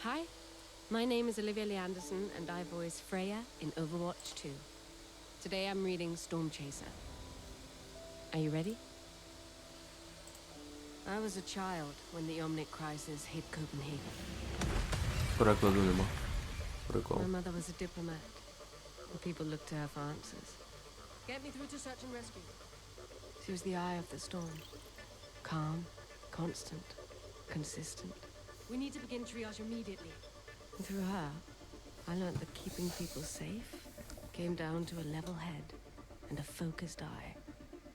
Hi, my name is Olivia Lee Anderson, and I voice Freya in Overwatch 2. Today I'm reading Storm Chaser. Are you ready? I was a child when the Omnic crisis hit Copenhagen. My mother was a diplomat, and people looked to her for answers. Get me through to search and rescue. She was the eye of the storm. Calm, constant, consistent. We need to begin triage immediately. And through her, I learned that keeping people safe came down to a level head and a focused eye.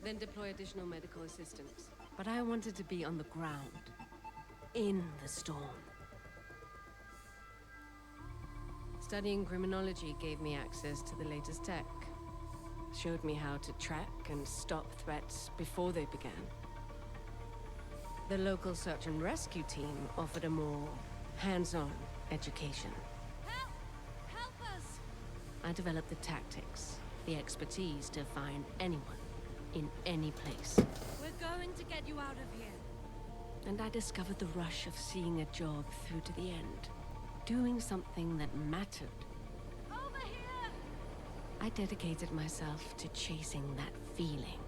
Then deploy additional medical assistance. But I wanted to be on the ground, in the storm. Studying criminology gave me access to the latest tech. Showed me how to track and stop threats before they began. The local search and rescue team offered a more hands-on education. Help! Help us! I developed the tactics, the expertise to find anyone, in any place. We're going to get you out of here. And I discovered the rush of seeing a job through to the end. Doing something that mattered. Over here! I dedicated myself to chasing that feeling.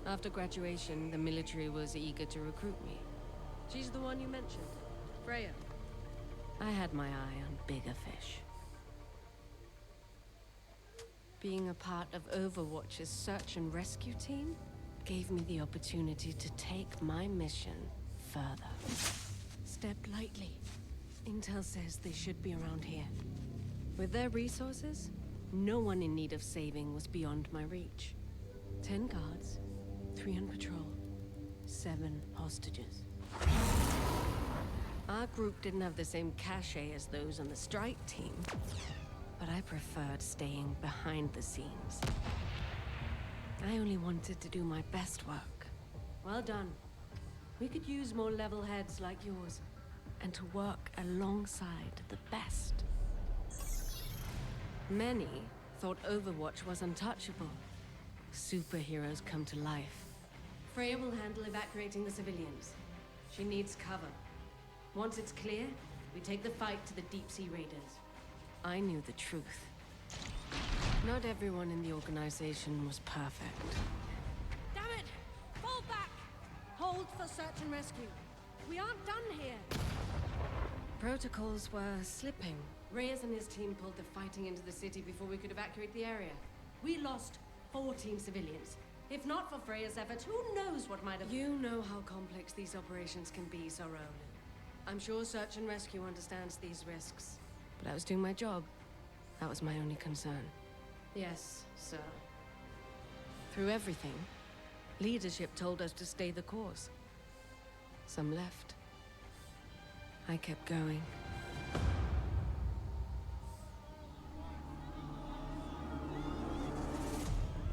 After graduation, the military was eager to recruit me. She's the one you mentioned, Freya. I had my eye on bigger fish. Being a part of Overwatch's search and rescue team gave me the opportunity to take my mission further. Step lightly. Intel says they should be around here. With their resources, no one in need of saving was beyond my reach. 10 guards, 3 on patrol, 7 hostages. Our group didn't have the same cachet as those on the strike team, but I preferred staying behind the scenes. I only wanted to do my best work. Well done. We could use more level heads like yours, and to work alongside the best. Many thought Overwatch was untouchable. Superheroes come to life. Freya will handle evacuating the civilians. She needs cover. Once it's clear, we take the fight to the deep-sea raiders. I knew the truth. Not everyone in the organization was perfect. Damn it! Fall back! Hold for search and rescue. We aren't done here. Protocols were slipping. Reyes and his team pulled the fighting into the city before we could evacuate the area. We lost 14 civilians. If not for Freya's efforts, who knows what might have... You know how complex these operations can be, Sorrow. I'm sure Search and Rescue understands these risks. But I was doing my job. That was my only concern. Yes, sir. Through everything, leadership told us to stay the course. Some left. I kept going.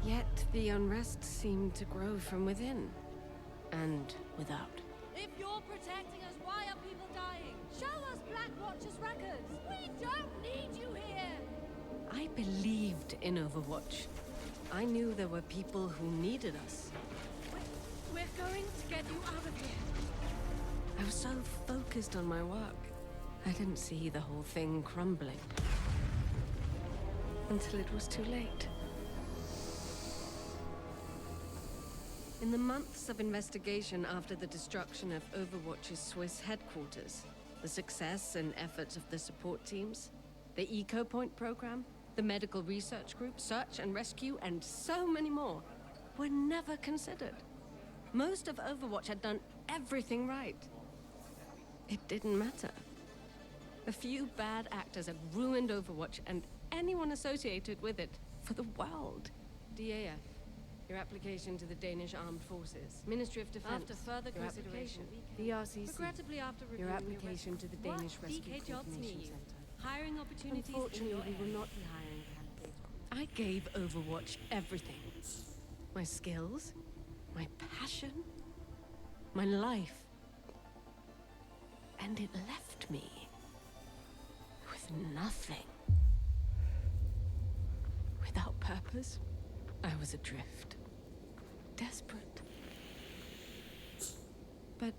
Yet the unrest seemed to grow from within and without. If you're protecting us, why are people dying? Show us Black Watch's records. We don't need you here. I believed in Overwatch. I knew there were people who needed us. We're going to get you out of here. I was so focused on my work, I didn't see the whole thing crumbling. Until it was too late. In the months of investigation after the destruction of Overwatch's Swiss headquarters, the success and efforts of the support teams, the Eco Point program, the medical research group, search and rescue, and so many more were never considered. Most of Overwatch had done everything right. It didn't matter. A few bad actors had ruined Overwatch and anyone associated with it for the world. DAF, your application to the Danish Armed Forces. Ministry of Defense. After further your consideration, DRCC. regrettably after Your reviewing application to the Danish what Rescue DK jobs Coordination near you? Center. Hiring opportunities in Unfortunately, your we will area. not be hiring candidates. I gave Overwatch everything. My skills, my passion, my life. And it left me with nothing. Without purpose, I was adrift. Desperate. But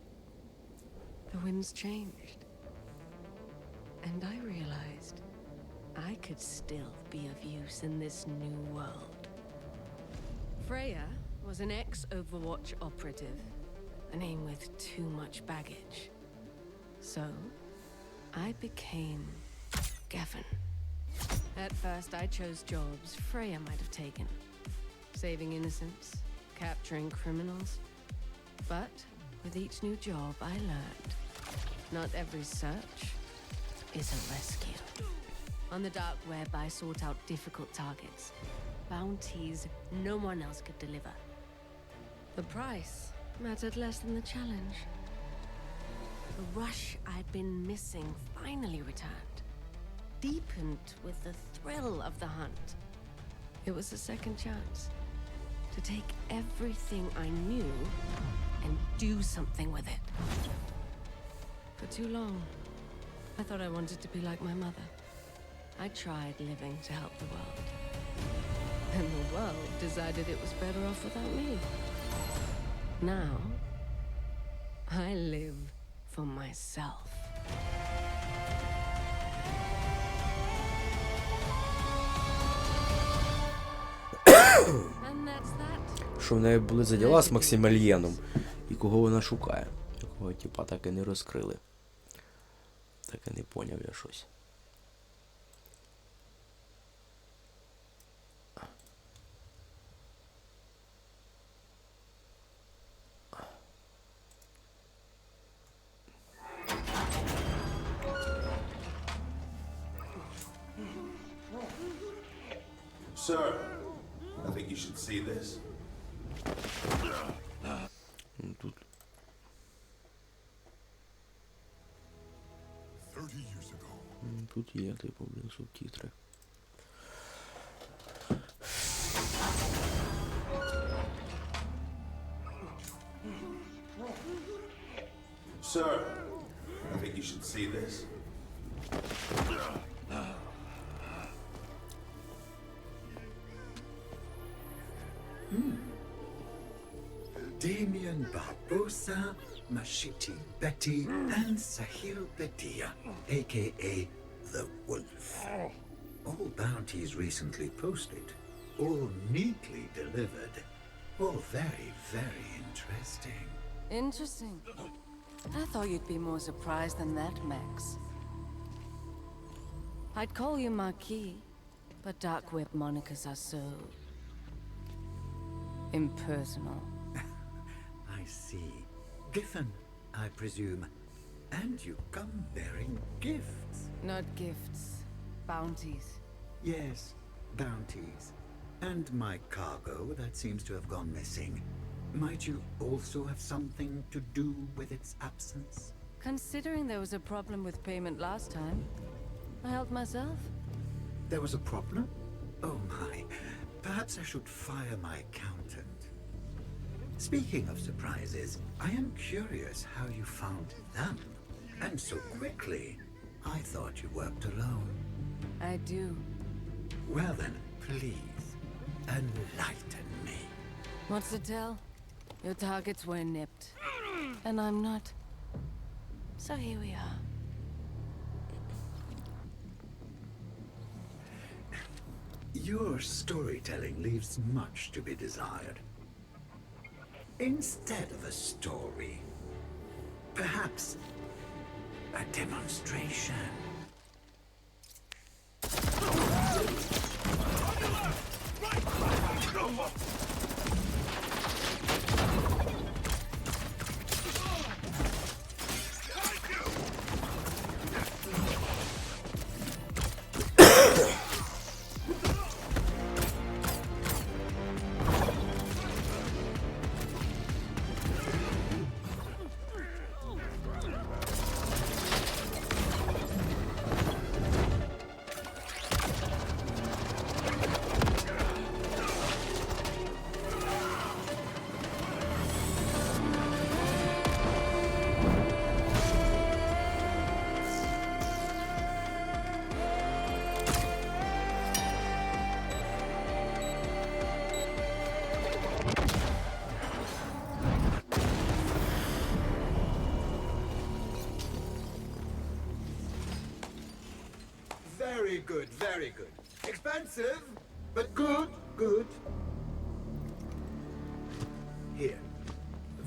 the winds changed. And I realized I could still be of use in this new world. Freya was an ex-Overwatch operative, a name with too much baggage. So, I became Gavin. At first, I chose jobs Freya might have taken. Saving innocents, capturing criminals. But with each new job, I learned not every search is a rescue. On the dark web, I sought out difficult targets. Bounties no one else could deliver. The price mattered less than the challenge. The rush I'd been missing finally returned, deepened with the thrill of the hunt. It was a second chance to take everything I knew and do something with it. For too long, I thought I wanted to be like my mother. I tried living to help the world. And the world decided it was better off without me. Now, I live for myself. And that's that. Що в неї були за діла з Максимільєном і кого вона шукає. Якого типа так і не розкрили. Так і не поняв я щось. Sir, I think you should see this. Тут 30 years ago. Тут є, типу, блін, субтитри. Sir, I think you should see this. Damien Barbosa, Mashiti Betty, and Sahil Bedia, aka the Wolf. All bounties recently posted, all neatly delivered, all very, very interesting. Interesting. I thought you'd be more surprised than that, Max. I'd call you Marquis, but dark web monikers are so impersonal. I see. Giffen, I presume. And you come bearing gifts. Not gifts, bounties. Yes, bounties. And my cargo that seems to have gone missing. Might you also have something to do with its absence? Considering there was a problem with payment last time, I helped myself. There was a problem? Oh my. Perhaps I should fire my accountant. Speaking of surprises, I am curious how you found them. And so quickly. I thought you worked alone. I do. Well then, please, enlighten me. What's the tell? Your targets were nipped. And I'm not. So here we are. Your storytelling leaves much to be desired. Instead of a story, perhaps a demonstration. good, very good. Expensive, but good, good. Here.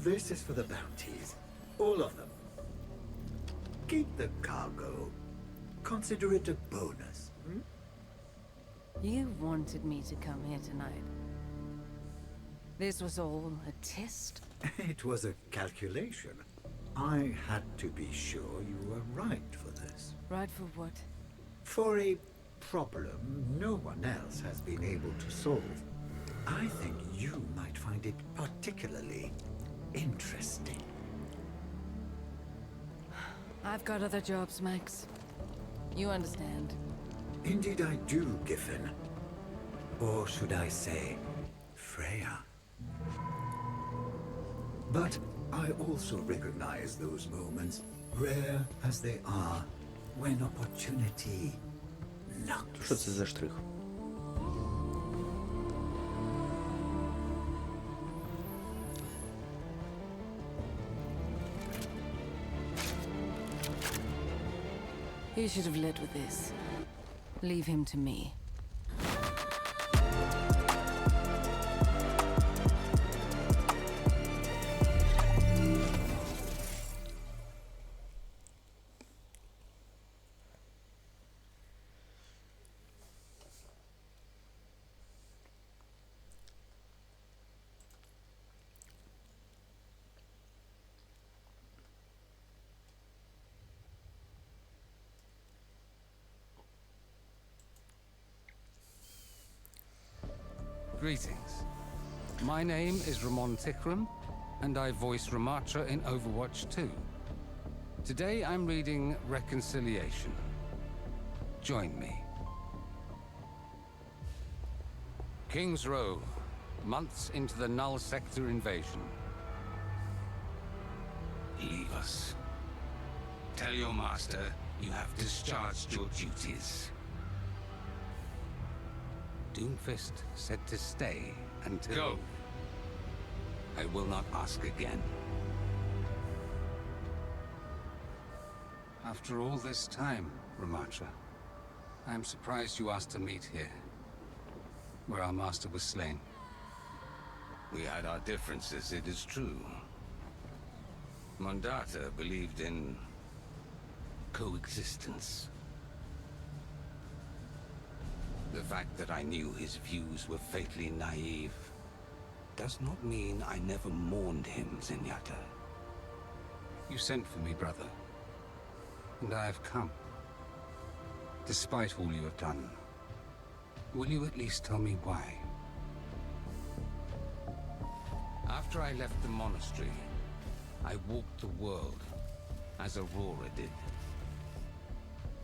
This is for the bounties. All of them. Keep the cargo. Consider it a bonus. Hmm? You wanted me to come here tonight. This was all a test? It was a calculation. I had to be sure you were right for this. Right for what? For a problem no one else has been able to solve. I think you might find it particularly interesting. I've got other jobs, Max. You understand. Indeed I do, Giffen. Or should I say, Freya. But I also recognize those moments, rare as they are, when opportunity knocks. Що це за штрих? He should have led with this. Leave him to me. Greetings. My name is Ramon Tikram, and I voice Ramatra in Overwatch 2. Today I'm reading Reconciliation. Join me. King's Row, months into the Null Sector invasion. Leave us. Tell your master you have discharged your duties. Doomfist said to stay until... Go! I will not ask again. After all this time, Ramatra, I am surprised you asked to meet here, where our master was slain. We had our differences, it is true. Mondata believed in coexistence. The fact that I knew his views were fatally naive does not mean I never mourned him, Zenyatta. You sent for me, brother, and I have come. Despite all you have done, will you at least tell me why? After I left the monastery, I walked the world, as Aurora did.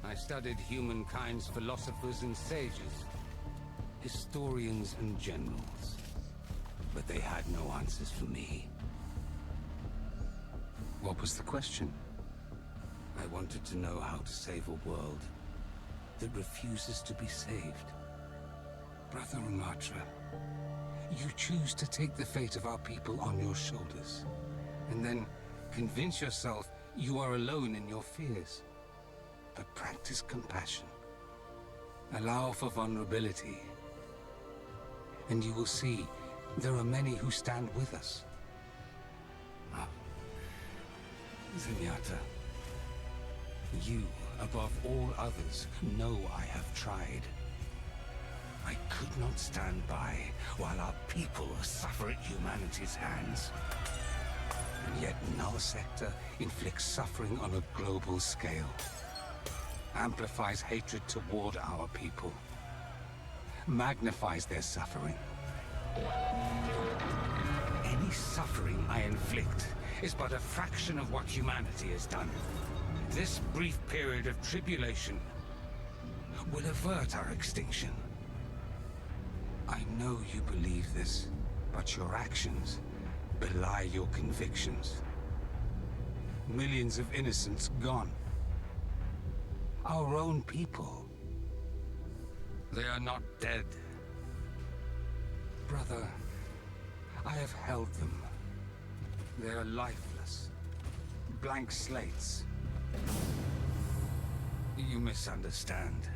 I studied humankind's philosophers and sages, historians and generals, but they had no answers for me. What was the question? I wanted to know how to save a world that refuses to be saved. Brother Ramatra, you choose to take the fate of our people on your shoulders, and then convince yourself you are alone in your fears. But practice compassion. Allow for vulnerability. And you will see there are many who stand with us. Ah. Zenyatta, you, above all others, know I have tried. I could not stand by while our people suffer at humanity's hands. And yet Null Sector inflicts suffering on a global scale. Amplifies hatred toward our people. Magnifies their suffering. Any suffering I inflict is but a fraction of what humanity has done. This brief period of tribulation will avert our extinction. I know you believe this, but your actions belie your convictions. Millions of innocents gone. Our own people. They are not dead. Brother, I have held them. They are lifeless. Blank slates. You misunderstand.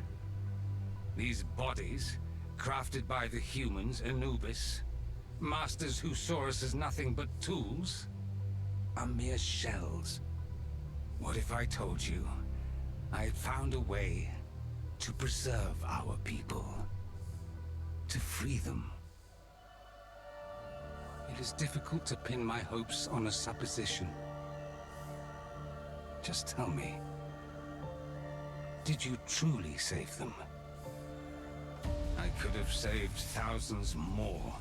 These bodies, crafted by the humans, Anubis, masters who saw us as nothing but tools, are mere shells. What if I told you I had found a way to preserve our people, to free them? It is difficult to pin my hopes on a supposition. Just tell me, did you truly save them? I could have saved thousands more,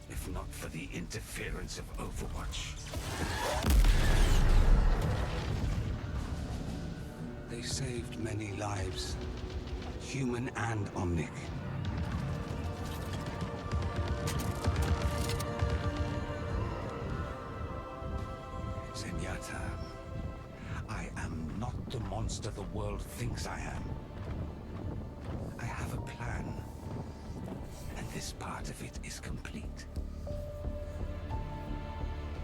if not for the interference of Overwatch. They saved many lives, human and Omnic. Zenyatta, I am not the monster the world thinks I am. I have a plan, and this part of it is complete.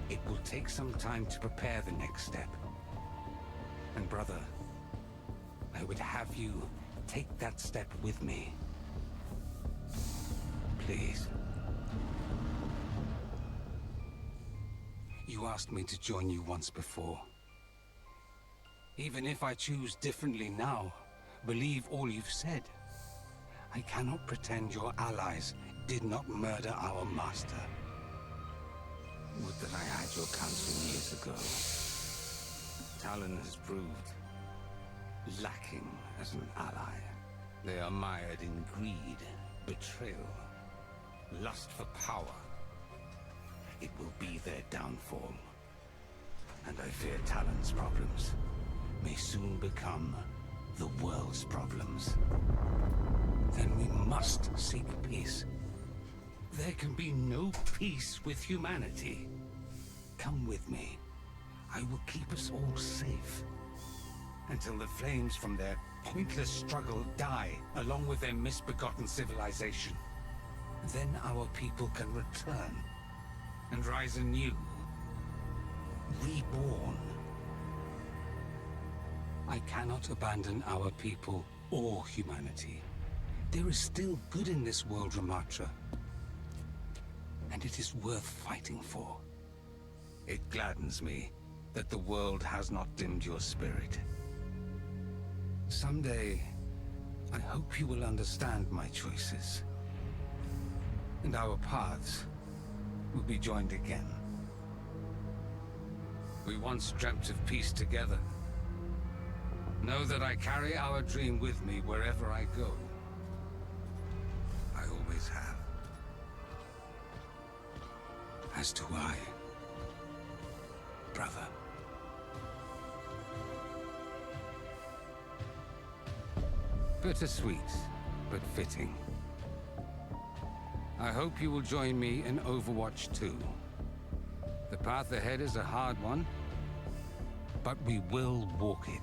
It will take some time to prepare the next step. And brother, I would have you take that step with me. Please. You asked me to join you once before. Even if I choose differently now, believe all you've said, I cannot pretend your allies did not murder our master. Would that I had your counsel years ago. Talon has proved lacking as an ally. They are mired in greed, betrayal, lust for power. It will be their downfall. And I fear Talon's problems may soon become the world's problems. Then we must seek peace. There can be no peace with humanity. Come with me. I will keep us all safe. Until the flames from their pointless struggle die, along with their misbegotten civilization. Then our people can return and rise anew. Reborn. I cannot abandon our people or humanity. There is still good in this world, Ramatra. And it is worth fighting for. It gladdens me that the world has not dimmed your spirit. Someday, I hope you will understand my choices. And our paths will be joined again. We once dreamt of peace together. Know that I carry our dream with me wherever I go. I always have. As do I, brother. Bittersweet, but fitting. I hope you will join me in Overwatch 2. The path ahead is a hard one, but we will walk it.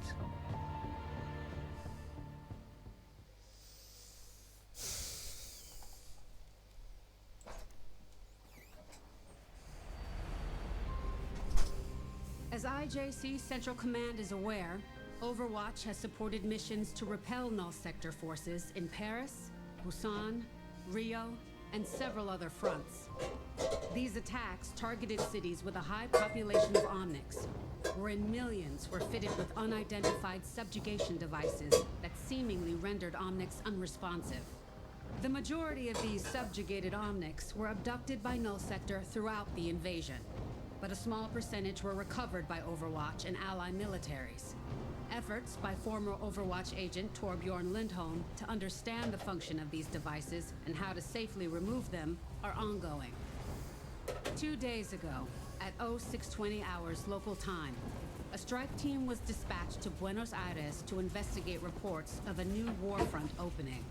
As IJC Central Command is aware, Overwatch has supported missions to repel Null Sector forces in Paris, Busan, Rio, and several other fronts. These attacks targeted cities with a high population of Omnics, wherein millions were fitted with unidentified subjugation devices that seemingly rendered Omnics unresponsive. The majority of these subjugated Omnics were abducted by Null Sector throughout the invasion, but a small percentage were recovered by Overwatch and ally militaries. Efforts by former Overwatch agent Torbjorn Lindholm to understand the function of these devices and how to safely remove them are ongoing. 2 days ago, at 0620 hours local time, a strike team was dispatched to Buenos Aires to investigate reports of a new warfront opening.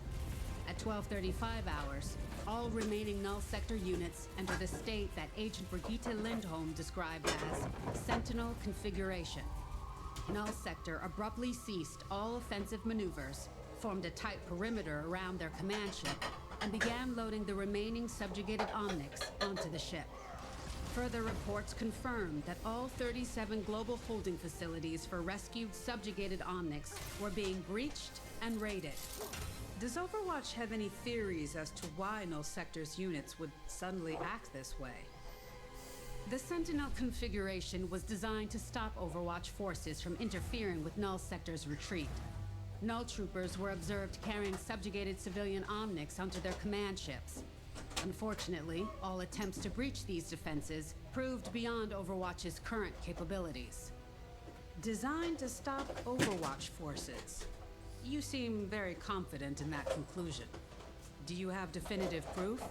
At 12:35 hours, all remaining Null Sector units enter the state that Agent Brigitte Lindholm described as Sentinel configuration. Null Sector abruptly ceased all offensive maneuvers, formed a tight perimeter around their command ship, and began loading the remaining subjugated Omnics onto the ship. Further reports confirmed that all 37 global holding facilities for rescued subjugated Omnics were being breached and raided. Does Overwatch have any theories as to why Null Sector's units would suddenly act this way? The Sentinel configuration was designed to stop Overwatch forces from interfering with Null Sector's retreat. Null troopers were observed carrying subjugated civilian omnics onto their command ships. Unfortunately, all attempts to breach these defenses proved beyond Overwatch's current capabilities. Designed to stop Overwatch forces. You seem very confident in that conclusion. Do you have definitive proof?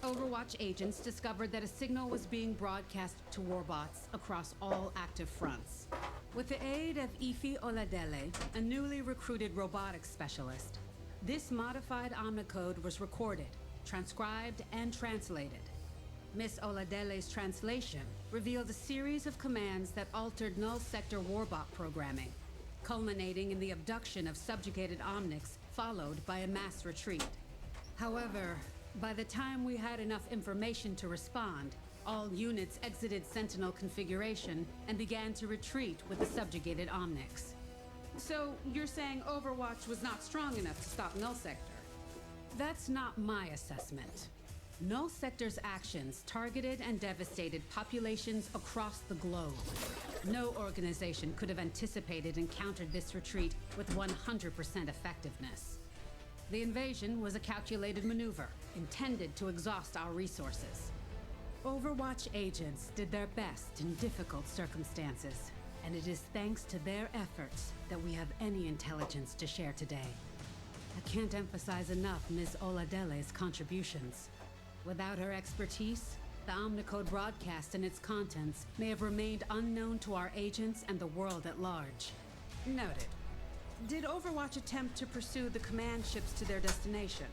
Overwatch agents discovered that a signal was being broadcast to warbots across all active fronts. With the aid of Ify Oladele, a newly recruited robotics specialist, this modified omnicode was recorded, transcribed, and translated. Miss Oladele's translation revealed a series of commands that altered Null Sector warbot programming, culminating in the abduction of subjugated omnics, followed by a mass retreat. However, by the time we had enough information to respond, all units exited Sentinel configuration and began to retreat with the subjugated omnics. So, you're saying Overwatch was not strong enough to stop Null Sector? That's not my assessment. Null Sector's actions targeted and devastated populations across the globe. No organization could have anticipated and countered this retreat with 100% effectiveness. The invasion was a calculated maneuver, intended to exhaust our resources. Overwatch agents did their best in difficult circumstances, and it is thanks to their efforts that we have any intelligence to share today. I can't emphasize enough Ms. Oladele's contributions. Without her expertise, the Omnicode broadcast and its contents may have remained unknown to our agents and the world at large. Noted. Did Overwatch attempt to pursue the command ships to their destination?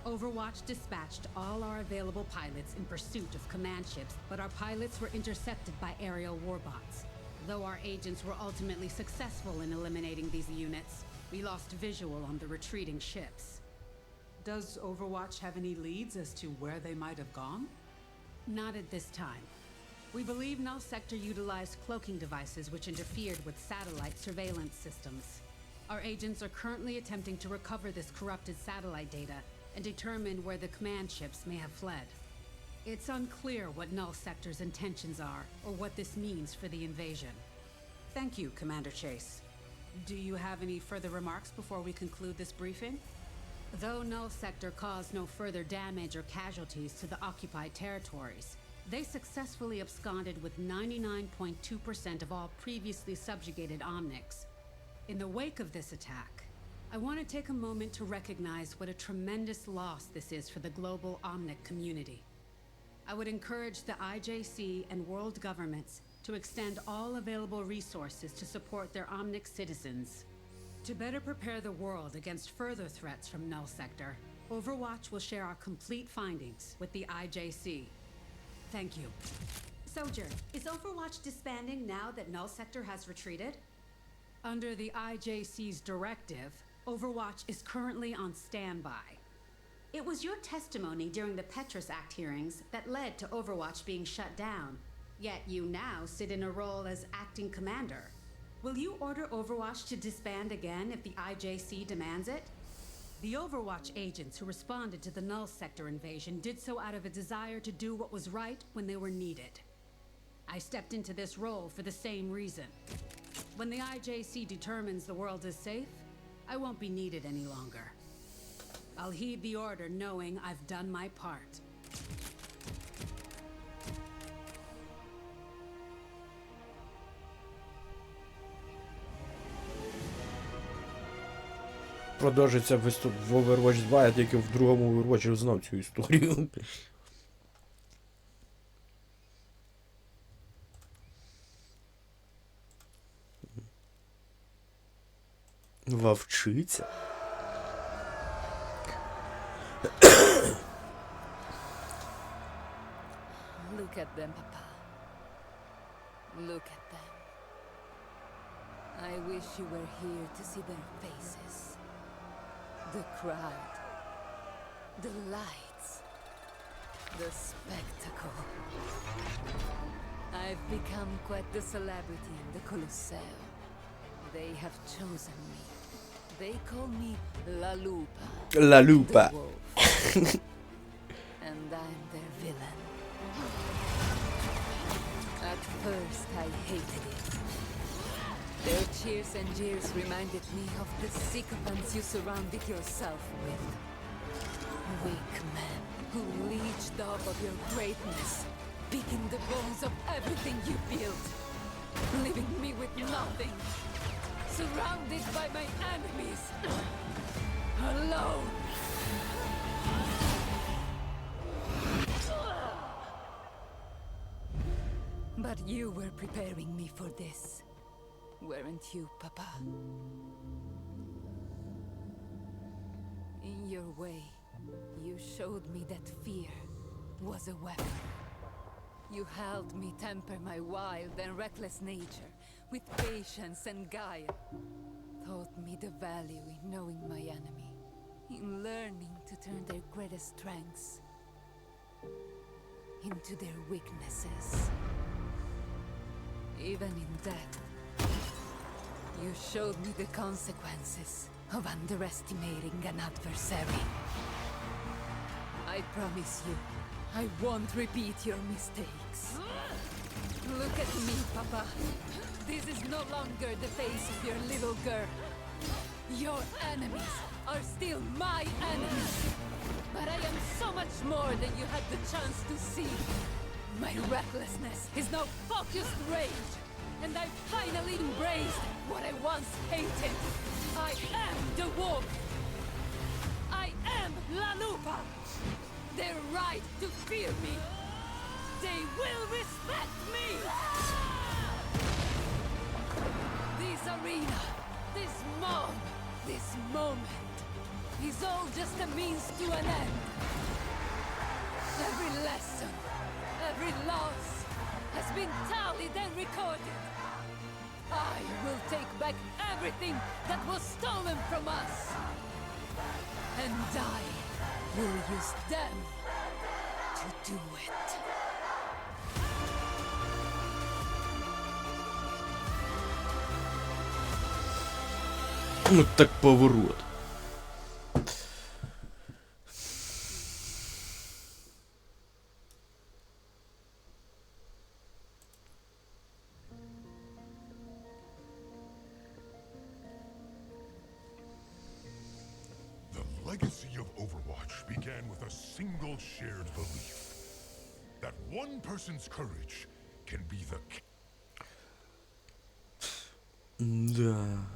Overwatch dispatched all our available pilots in pursuit of command ships, but our pilots were intercepted by aerial warbots. Though our agents were ultimately successful in eliminating these units, we lost visual on the retreating ships. Does Overwatch have any leads as to where they might have gone? Not at this time. We believe Null Sector utilized cloaking devices which interfered with satellite surveillance systems. Our agents are currently attempting to recover this corrupted satellite data and determine where the command ships may have fled. It's unclear what Null Sector's intentions are or what this means for the invasion. Thank you, Commander Chase. Do you have any further remarks before we conclude this briefing? Though Null Sector caused no further damage or casualties to the occupied territories, they successfully absconded with 99.2% of all previously subjugated omnics. In the wake of this attack, I want to take a moment to recognize what a tremendous loss this is for the global omnic community. I would encourage the IJC and world governments to extend all available resources to support their omnic citizens. To better prepare the world against further threats from Null Sector, Overwatch will share our complete findings with the IJC. Thank you. Soldier, is Overwatch disbanding now that Null Sector has retreated? Under the IJC's directive, Overwatch is currently on standby. It was your testimony during the Petrus Act hearings that led to Overwatch being shut down. Yet you now sit in a role as acting commander. Will you order Overwatch to disband again if the IJC demands it? The Overwatch agents who responded to the Null Sector invasion did so out of a desire to do what was right when they were needed. I stepped into this role for the same reason. When the IJC determines the world is safe, I won't be needed any longer. I'll heed the order knowing I've done my part. Продовжиться виступ в Overwatch 2, я тільки в другому Overwatch знав цю історію. Вовчиця? Look at them, Papa. Look at them. I wish you were here to see their faces. The crowd. The lights. The spectacle. I've become quite the celebrity in the Colosseum. They have chosen me. They call me La Lupa. Ла Люпа. The wolf. And I'm their villain. At first, I hated it. Their cheers and jeers reminded me of the sycophants you surrounded yourself with. Weak men who leeched off of your greatness, picking the bones of everything you built, leaving me with nothing, surrounded by my enemies, alone. But you were preparing me for this, weren't you, Papa? In your way, you showed me that fear was a weapon. You helped me temper my wild and reckless nature with patience and guile. Taught me the value in knowing my enemy, in learning to turn their greatest strengths into their weaknesses. Even in death, you showed me the consequences of underestimating an adversary. I promise you, I won't repeat your mistakes. Look at me, Papa. This is no longer the face of your little girl. Your enemies are still my enemies. But I am so much more than you had the chance to see. My recklessness is now focused rage, and I finally embraced what I once hated. I am the wolf. I am La Lupa. They're right to fear me. They will respect me. This arena, this mob, this moment is all just a means to an end. Every lesson, every loss has been tallied and recorded. I will take back everything that was stolen from us. And I will use them to do it. Ну так поворот. The legacy of Overwatch began with a single shared belief. That one person's courage can be the... Да.